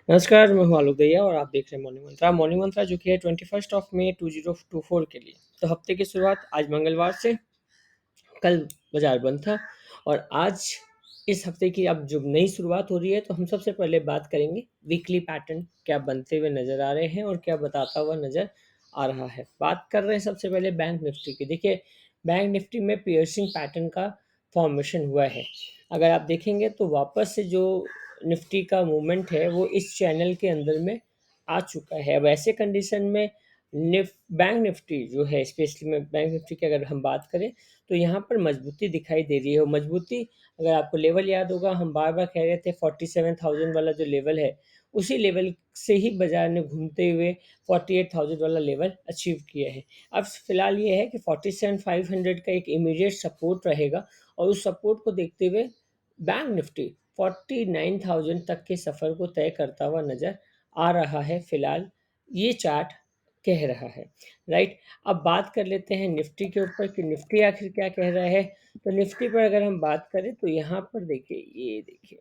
नमस्कार, मैं हूँ आलोक दहिया और आप देख रहे हैं मॉर्निंग मंत्रा। मॉर्निंग मंत्रा जो कि है 21 मई 2024 के लिए। तो हफ्ते की शुरुआत आज मंगलवार से, कल बाजार बंद था और आज इस हफ्ते की अब जो नई शुरुआत हो रही है, तो हम सबसे पहले बात करेंगे वीकली पैटर्न क्या बनते हुए नज़र आ रहे हैं और क्या बताता हुआ नज़र आ रहा है। बात कर रहे हैं सबसे पहले बैंक निफ्टी की। देखिए, बैंक निफ्टी में पियर्सिंग पैटर्न का फॉर्मेशन हुआ है। अगर आप देखेंगे तो वापस से जो निफ्टी का मूवमेंट है वो इस चैनल के अंदर में आ चुका है। अब ऐसे कंडीशन में बैंक निफ्टी जो है, स्पेशली में बैंक निफ्टी की अगर हम बात करें, तो यहाँ पर मजबूती दिखाई दे रही है। और मजबूती, अगर आपको लेवल याद होगा, हम बार बार कह रहे थे 47,000 वाला जो लेवल है, उसी लेवल से ही बाजार ने घूमते हुए 48,000 वाला लेवल अचीव किया है। अब फिलहाल ये है कि 47,500 का एक इमीडिएट सपोर्ट रहेगा और उस सपोर्ट को देखते हुए बैंक निफ्टी 49,000 तक के सफ़र को तय करता हुआ नज़र आ रहा है। फिलहाल ये चार्ट कह रहा है, राइट। अब बात कर लेते हैं निफ्टी के ऊपर कि निफ्टी आखिर क्या कह रहा है। तो निफ्टी पर अगर हम बात करें तो यहाँ पर देखिए, ये देखिए,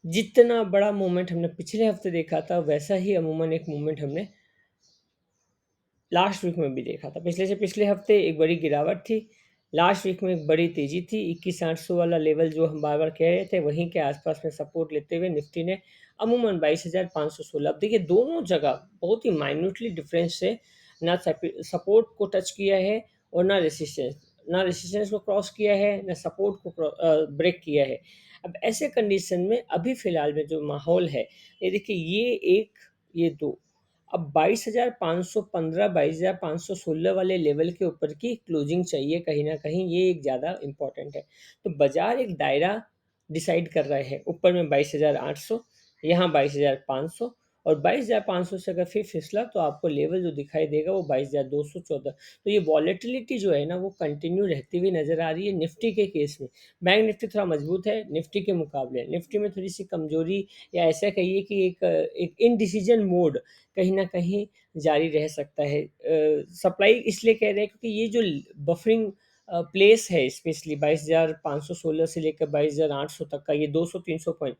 जितना बड़ा मूवमेंट हमने पिछले हफ्ते देखा था, वैसा ही अमूमन एक मूवमेंट हमने लास्ट वीक में भी देखा था। पिछले से पिछले हफ्ते एक बड़ी गिरावट थी, लास्ट वीक में एक बड़ी तेजी थी। 21,800 वाला लेवल जो हम बार बार कह रहे थे, वहीं के आसपास में सपोर्ट लेते हुए निफ्टी ने अमूमन 22,516, अब देखिए दोनों जगह बहुत ही माइन्यूटली डिफरेंस से ना सपोर्ट को टच किया है और ना रेसिस्टेंस को क्रॉस किया है, ना सपोर्ट को ब्रेक किया है। अब ऐसे कंडीशन में अभी फिलहाल में जो माहौल है, ये देखिए, ये एक, ये दो, अब 22,515 22,516 वाले लेवल के ऊपर की क्लोजिंग चाहिए कहीं ना कहीं, ये एक ज़्यादा इंपॉर्टेंट है। तो बाजार एक दायरा डिसाइड कर रहे हैं, ऊपर में 22,800, यहाँ 22,500, और 22,500 से अगर फिर फिसला तो आपको लेवल जो दिखाई देगा वो 22,214। तो ये वॉलेटिलिटी जो है ना, वो कंटिन्यू रहती हुई नज़र आ रही है निफ्टी के केस में। बैंक निफ्टी थोड़ा मजबूत है निफ्टी के मुकाबले, निफ्टी में थोड़ी सी कमजोरी, या ऐसा कहिए कि एक इनडिसीजन मोड कहीं न कहीं जारी रह सकता है। सप्लाई इसलिए कह रहे हैं क्योंकि ये जो बफरिंग प्लेस है, स्पेशली 22,516 से लेकर 22,800 तक का ये 200-300 पॉइंट,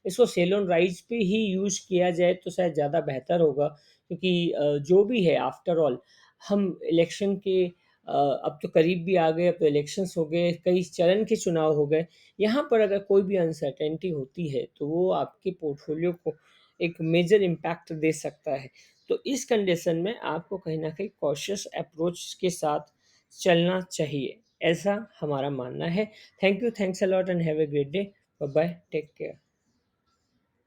इसको सेल ऑन राइज पे ही यूज़ किया जाए तो शायद ज़्यादा बेहतर होगा। क्योंकि जो भी है, आफ्टर ऑल हम इलेक्शन के अब तो करीब भी आ गए, अब तो इलेक्शंस हो गए, कई चरण के चुनाव हो गए। यहाँ पर अगर कोई भी अनसर्टेनिटी होती है तो वो आपके पोर्टफोलियो को एक मेजर इम्पैक्ट दे सकता है। तो इस कंडीशन में आपको कहीं न कहीं कॉशियस अप्रोच के साथ चलना चाहिए, ऐसा हमारा मानना है। Thank you, thanks a lot and have a great day. Bye bye, take care.